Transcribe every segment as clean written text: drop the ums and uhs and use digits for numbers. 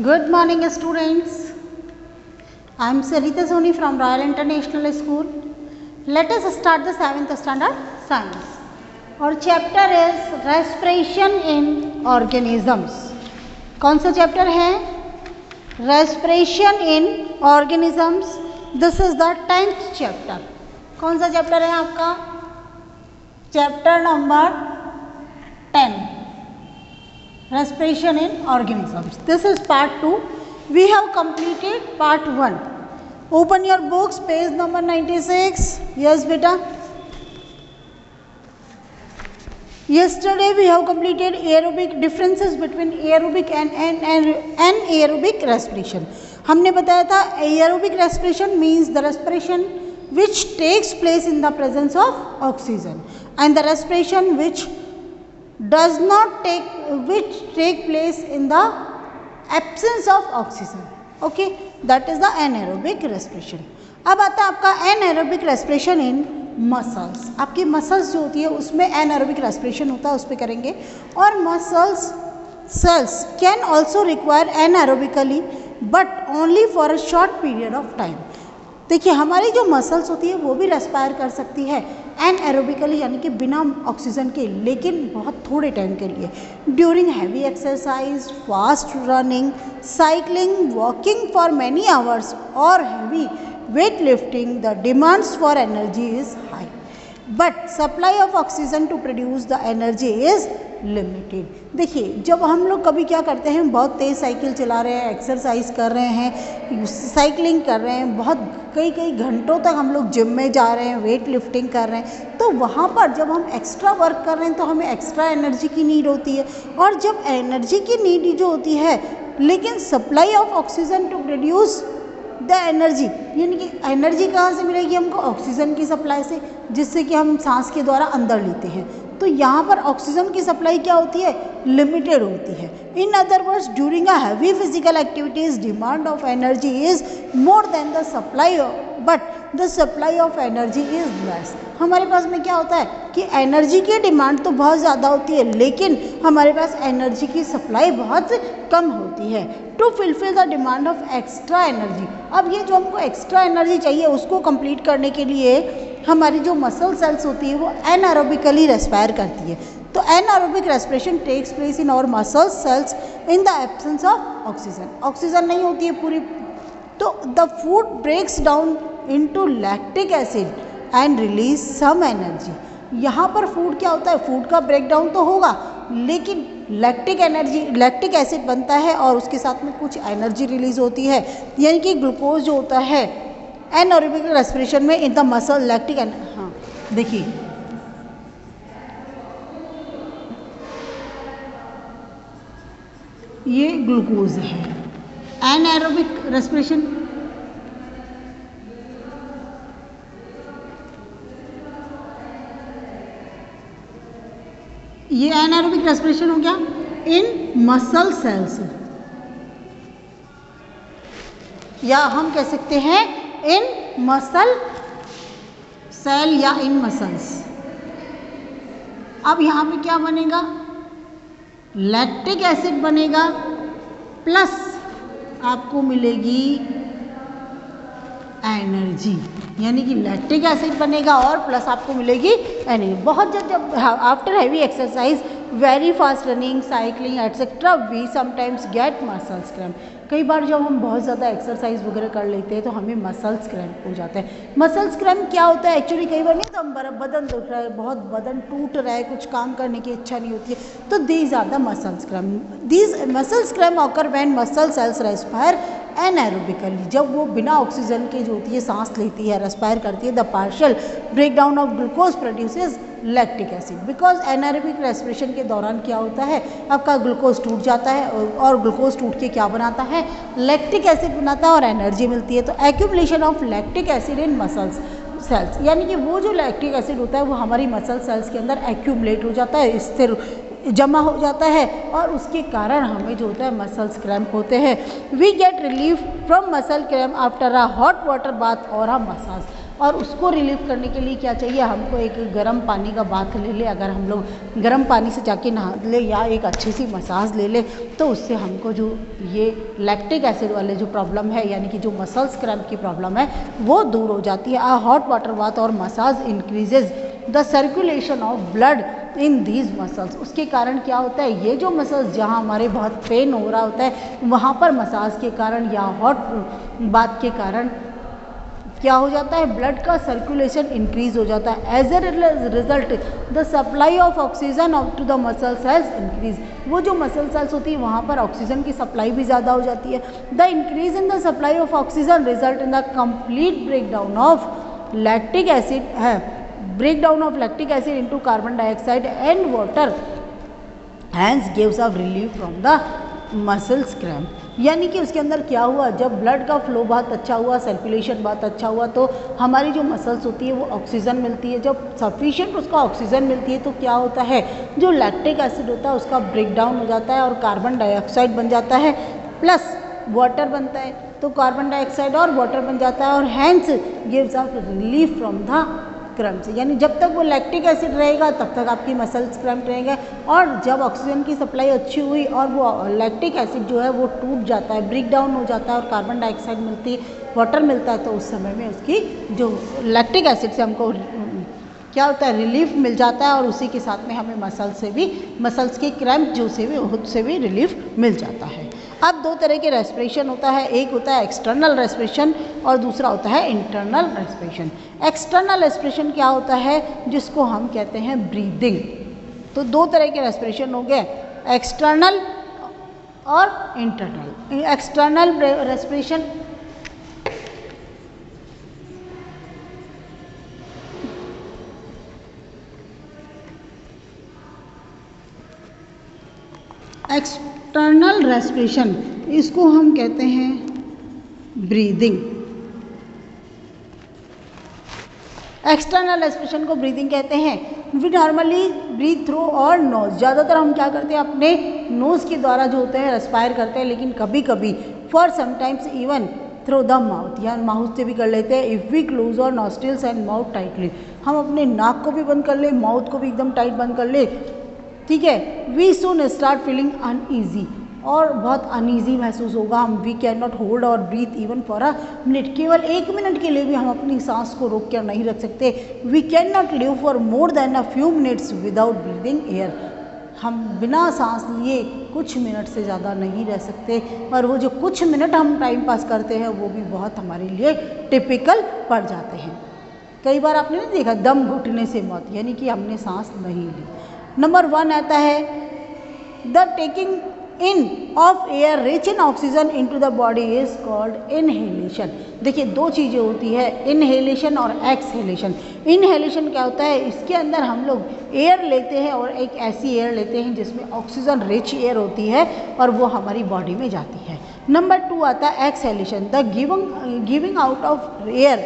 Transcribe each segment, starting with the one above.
Good morning, students. I am Sarita Soni from Royal International School. Let us start the 7th standard science. Our chapter is respiration in organisms. कौन सा chapter है? Respiration in organisms. This is the 10th chapter. कौन सा chapter है आपका? Chapter number 10. Respiration in organisms. This is part 2. We have completed part 1. Open your books, page number 96. Yes, beta. Yesterday we have completed aerobic differences between aerobic and anaerobic respiration. हमने बताया था aerobic respiration means the respiration which takes place in the presence of oxygen, and the respiration which does not take place in the absence of oxygen. Okay, that is the anaerobic respiration. अब आता है आपका anaerobic respiration in muscles. आपकी muscles जो होती है उसमें anaerobic respiration होता है, उस पर करेंगे. और muscles cells can also require anaerobically but only for a short period of time. देखिए हमारी जो मसल्स होती है वो भी रेस्पायर कर सकती है एनएरोबिकली, यानी कि बिना ऑक्सीजन के, लेकिन बहुत थोड़े टाइम के लिए. During heavy exercise, fast running, cycling, walking for many hours और heavy weight lifting, the demands for energy is high but supply of oxygen to produce the energy is limited. देखिए जब हम लोग कभी क्या करते हैं, बहुत तेज़ साइकिल चला रहे हैं, एक्सरसाइज कर रहे हैं, साइकिलिंग कर रहे हैं, बहुत कई घंटों तक हम लोग जिम में जा रहे हैं, वेट लिफ्टिंग कर रहे हैं, तो वहाँ पर जब हम एक्स्ट्रा वर्क कर रहे हैं तो हमें एक्स्ट्रा एनर्जी की नीड होती है. और जब एनर्जी की नीड जो होती है, लेकिन supply of oxygen to produce the energy, यानी कि एनर्जी कहाँ से मिलेगी हमको? ऑक्सीजन की सप्लाई से, जिससे कि हम सांस के द्वारा अंदर लेते हैं. तो यहाँ पर ऑक्सीजन की सप्लाई क्या होती है? लिमिटेड होती है. In other words, during a heavy physical activities demand of energy is more than the supply, but the supply of energy is less. हमारे पास में क्या होता है कि एनर्जी की डिमांड तो बहुत ज़्यादा होती है, लेकिन हमारे पास एनर्जी की सप्लाई बहुत कम होती है. To fulfil the demand of extra energy, अब ये जो हमको एक्स्ट्रा एनर्जी चाहिए उसको कंप्लीट करने के लिए हमारी जो मसल सेल्स होती है वो एनारोबिकली रेस्पायर करती है. तो anaerobic respiration takes place in our muscle cells in the absence of oxygen. Oxygen नहीं होती है पूरी, तो the food breaks down into lactic acid and release some energy. यहाँ पर फूड क्या होता है? फूड का ब्रेकडाउन तो होगा, लेकिन लैक्टिक एसिड बनता है और उसके साथ में कुछ एनर्जी रिलीज होती है, यानी कि ग्लूकोज जो होता है एनारोबिक रेस्पिरेशन में इन द मसल लैक्टिक. हाँ देखिए ये ग्लूकोज है. एनारोबिक रेस्पिरेशन, ये एनारोबिक रेस्पिरेशन हो गया इन मसल सेल्स, या हम कह सकते हैं इन मसल सेल या इन मसल्स. अब यहाँ पे क्या बनेगा? लैक्टिक एसिड बनेगा, प्लस आपको मिलेगी एनर्जी, यानी कि लैक्टिक एसिड बनेगा और प्लस आपको मिलेगी एनर्जी. बहुत जब after heavy exercise, very fast running, cycling etcetera, we sometimes get muscles cramp. कई बार जब हम बहुत ज़्यादा एक्सरसाइज वगैरह कर लेते हैं तो हमें मसल्स क्रैम्प हो जाता है. मसल्स क्रैम्प क्या होता है? एक्चुअली कई बार नहीं तो हम बदन दुख रहा है, बहुत बदन टूट रहा है, कुछ काम करने की इच्छा नहीं होती है, तो these are the muscles cramp. These muscles cramp occur when muscle cells respire anaerobically, जब वो बिना ऑक्सीजन के जो होती है सांस लेती है, रेस्पायर करती है. The partial breakdown of glucose produces lactic acid, because anaerobic respiration के दौरान क्या होता है, आपका ग्लूकोज टूट जाता है और ग्लूकोज टूट के क्या बनाता है? लैक्टिक एसिड बनाता है और एनर्जी मिलती है. तो accumulation of lactic acid in muscles cells, यानी कि वो जो लैक्टिक एसिड होता है वो हमारी मसल सेल्स के अंदर एक्यूमुलेट हो जाता है, स्थिर जमा हो जाता है, और उसके कारण हमें जो होता है मसल्स क्रैम्प होते हैं. We get relief from muscle cramp after a hot water bath और अ मसाज. और उसको रिलीव करने के लिए क्या चाहिए, हमको एक गर्म पानी का बाथ ले ले। अगर हम लोग गर्म पानी से जाके नहा ले या एक अच्छी सी मसाज ले ले तो उससे हमको जो ये लैक्टिक एसिड वाले जो प्रॉब्लम है यानी कि जो मसल्स क्रैम्प की प्रॉब्लम है वो दूर हो जाती है। आ हॉट वाटर बाथ और massage increases the circulation of blood in these muscles. उसके कारण क्या होता है, ये जो मसल्स जहाँ हमारे बहुत पेन हो रहा होता है वहाँ पर मसाज के कारण या हॉट बाथ के कारण क्या हो जाता है, ब्लड का सर्कुलेशन इंक्रीज हो जाता है। As a result the supply of oxygen to the muscles has increase. वो जो मसल सेल्स होती है वहाँ पर ऑक्सीजन की सप्लाई भी ज़्यादा हो जाती है। The increase in the supply of oxygen result in the complete breakdown of lactic acid है, breakdown of lactic acid into carbon dioxide and water hence gives a relief from the muscles cramp। यानी कि उसके अंदर क्या हुआ, जब blood का flow बहुत अच्छा हुआ, सर्कुलेशन बहुत अच्छा हुआ तो हमारी जो मसल्स होती है वो ऑक्सीजन मिलती है। जब सफिशिएंट उसका ऑक्सीजन मिलती है तो क्या होता है, जो लैक्टिक एसिड होता है उसका ब्रेकडाउन हो जाता है और कार्बन डाइऑक्साइड बन जाता है प्लस वाटर बनता है, तो कार्बन डाइऑक्साइड और वाटर बन जाता है और hence gives a relief from the cramps. यानी जब तक वो लैक्टिक एसिड रहेगा तब तक आपकी मसल्स क्रम्प रहेंगे और जब ऑक्सीजन की सप्लाई अच्छी हुई और वो लैक्टिक एसिड जो है वो टूट जाता है, ब्रेक डाउन हो जाता है और कार्बन डाइऑक्साइड मिलती है, वाटर मिलता है, तो उस समय में उसकी जो लैक्टिक एसिड से हमको क्या होता है, रिलीफ मिल जाता है और उसी के साथ में हमें मसल्स के क्रैम्प जो से भी रिलीफ मिल जाता है। अब दो तरह के रेस्पिरेशन होता है, एक होता है एक्सटर्नल रेस्पिरेशन और दूसरा होता है इंटरनल रेस्पिरेशन। एक्सटर्नल रेस्पिरेशन क्या होता है, जिसको हम कहते हैं ब्रीदिंग। तो दो तरह के रेस्पिरेशन हो गए, एक्सटर्नल और internal. External respiration external respiration इसको हम कहते हैं ब्रीदिंग। एक्सटर्नल रेस्पिरेशन को ब्रीदिंग कहते हैं। वी नॉर्मली ब्रीथ थ्रू और नोज। ज़्यादातर हम क्या करते हैं, अपने नोज़ के द्वारा जो होते हैं रेस्पायर करते हैं, लेकिन कभी कभी for sometimes even through the mouth या माउथ से भी कर लेते हैं। इफ़ वी क्लोज और नॉस्ट्रिल्स एंड माउथ टाइटली, हम अपने नाक को भी बंद कर ले, माउथ को भी एकदम टाइट बंद कर ले, ठीक है। We soon start feeling uneasy, और बहुत अनईजी महसूस होगा। हम we can not hold our breath even for a minute. केवल 1 मिनट के लिए भी हम अपनी सांस को रोक कर नहीं रख सकते। We can not live for more than a few minutes without breathing air. हम बिना सांस लिए कुछ मिनट से ज़्यादा नहीं रह सकते, और वो जो कुछ मिनट हम टाइम पास करते हैं वो भी बहुत हमारे लिए टिपिकल पड़ जाते हैं। कई बार आपने नहीं देखा दम घुटने से मौत, यानी कि हमने सांस नहीं ली। नंबर 1 आता है the taking in of air rich in oxygen into the body is called inhalation. देखिए दो चीज़ें होती है, इनहेलेशन और एक्सहेलेशन। इनहेलेशन क्या होता है, इसके अंदर हम लोग एयर लेते हैं और एक ऐसी एयर लेते हैं जिसमें ऑक्सीजन रिच एयर होती है और वो हमारी बॉडी में जाती है। नंबर 2 आता है exhalation, the giving out of air.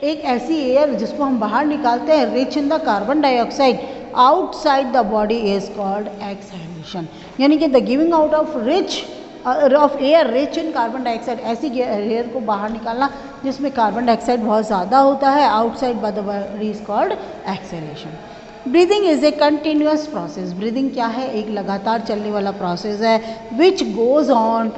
एक ऐसी एयर जिसको हम बाहर निकालते हैं rich in the carbon dioxide outside the body is called exhalation. यानी कि the giving out of air rich in carbon dioxide, ऐसी एयर को बाहर निकालना जिसमें कार्बन डाइऑक्साइड बहुत ज़्यादा होता है outside the body is called exhalation. Breathing is a continuous process. Breathing क्या है, एक लगातार चलने वाला प्रोसेस है which goes on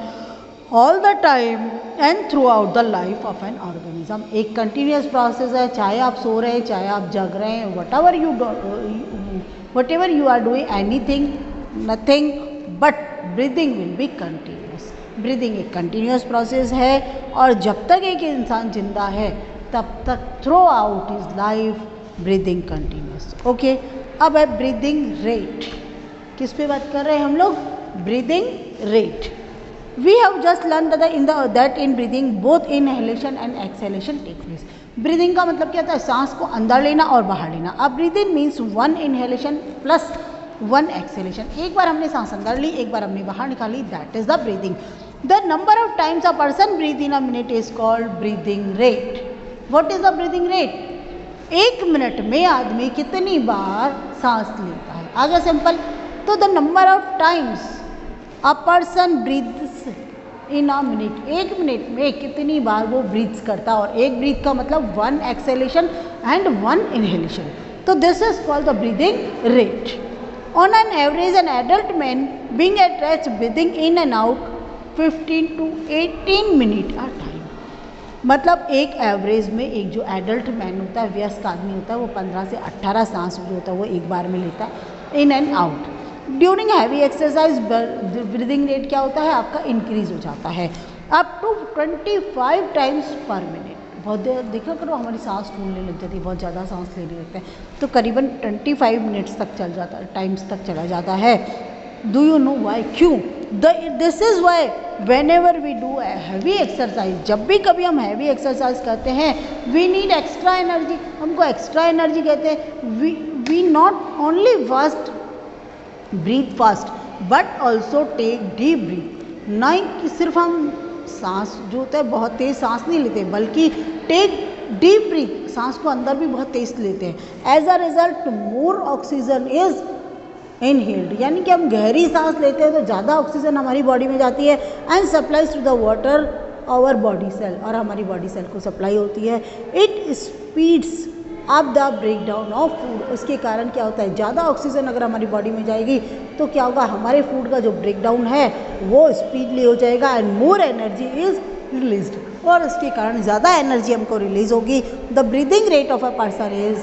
all the time and through out the life of an organism. एक कंटिन्यूस प्रोसेस है, चाहे आप सो रहे हैं, चाहे आप जग रहे हैं, whatever you are doing anything, nothing but breathing will be continuous. Breathing एक कंटिन्यूस प्रोसेस है और जब तक एक इंसान जिंदा है तब तक through out his life breathing continuous. Okay, अब है ब्रीदिंग रेट। किस पे बात कर रहे हैं हम लोग, breathing rate. We have just learned that in breathing both inhalation and exhalation take place. Breathing का मतलब क्या होता है, सांस को अंदर लेना और बाहर लेना। अब breathing means 1 inhalation plus 1 exhalation। एक बार हमने सांस अंदर ली, एक बार हमने बाहर निकाली, that is the breathing. The number of times a person breathe in a minute is called breathing rate. What is the breathing rate? 1 minute में आदमी कितनी बार सांस लेता है। आगे सिंपल, तो the number of times a person breathes in a minute, 1 minute में कितनी बार वो ब्रीथ्स करता है, और एक ब्रीथ का मतलब 1 एक्सेलेशन एंड 1 इनहेलेशन। तो this is called the breathing rate. On an average an adult man being at rest breathing in and out 15 to 18 minute a time. मतलब एक एवरेज में एक जो एडल्ट मैन होता है, वयस्क आदमी होता है, वो 15 से 18 सांस जो होता है वो एक बार में लेता है, in and out. During heavy exercise breathing rate क्या होता है आपका, इंक्रीज हो जाता है up to 25 times per minute. बहुत देर देखा करो हमारी सांस फूलने लग जाती है, बहुत ज़्यादा सांस लेने लगते हैं, तो करीबन 25 मिनट्स तक चल जाता है, टाइम्स तक चला जाता है। डू यू नो वाई, क्यों? This is why whenever we do heavy exercise, जब भी कभी हम हैवी एक्सरसाइज करते हैं, वी नीड एक्स्ट्रा एनर्जी, हमको एक्स्ट्रा एनर्जी कहते हैं। We not only fast breath fast but also take deep breath. ना कि सिर्फ हम सांस जो होता है बहुत तेज़ सांस नहीं लेते, बल्कि टेक डीप ब्रीथ, सांस को अंदर भी बहुत तेज लेते हैं। As a result more oxygen is inhaled, यानी कि हम गहरी सांस लेते हैं तो ज़्यादा ऑक्सीजन हमारी बॉडी में जाती है, and supplies to the water our body cell, और हमारी बॉडी सेल को सप्लाई होती है। It speeds up the break down of food, उसके कारण क्या होता है, ज़्यादा ऑक्सीजन अगर हमारी बॉडी में जाएगी तो क्या होगा, हमारे फूड का जो ब्रेक डाउन है वो स्पीडली हो जाएगा, and more energy is released, और इसके कारण ज़्यादा एनर्जी हमको रिलीज होगी। The breathing rate of a person is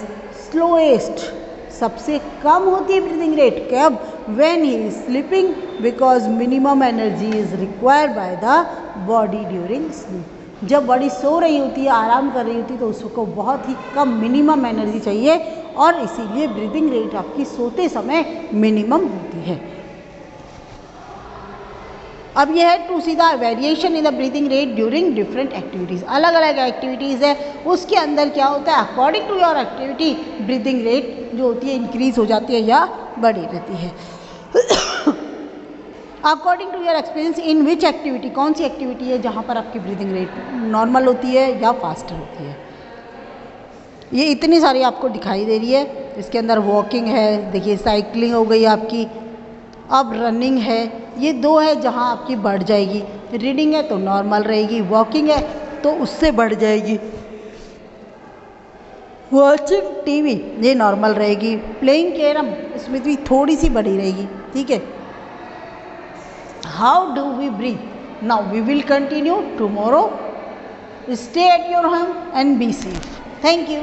slowest, सबसे कम होती है ब्रीदिंग रेट कब, when he is sleeping, because minimum energy is required by the body during sleep. जब बॉडी सो रही होती है, आराम कर रही होती है, तो उसको बहुत ही कम मिनिमम एनर्जी चाहिए, और इसीलिए ब्रीदिंग रेट आपकी सोते समय मिनिमम होती है। अब यह है to see the variation in the breathing rate during different activities, अलग अलग एक्टिविटीज़ है उसके अंदर क्या होता है, according to your activity breathing rate जो होती है इंक्रीज हो जाती है या बढ़ी रहती है। According to your experience in which activity, कौन सी एक्टिविटी है जहाँ पर आपकी ब्रीदिंग रेट नॉर्मल होती है या फास्टर होती है। ये इतनी सारी आपको दिखाई दे रही है, इसके अंदर वॉकिंग है, देखिए साइकिलिंग हो गई आपकी, अब रनिंग है, ये दो है जहाँ आपकी बढ़ जाएगी। रीडिंग है तो नॉर्मल रहेगी, वॉकिंग है तो उससे बढ़ जाएगी, वॉचिंग टीवी ये नॉर्मल रहेगी, प्लेइंग कैरम इसमें भी थोड़ी सी बढ़ी रहेगी, ठीक है। How do we breathe? Now we will continue tomorrow. Stay at your home and be safe. Thank you.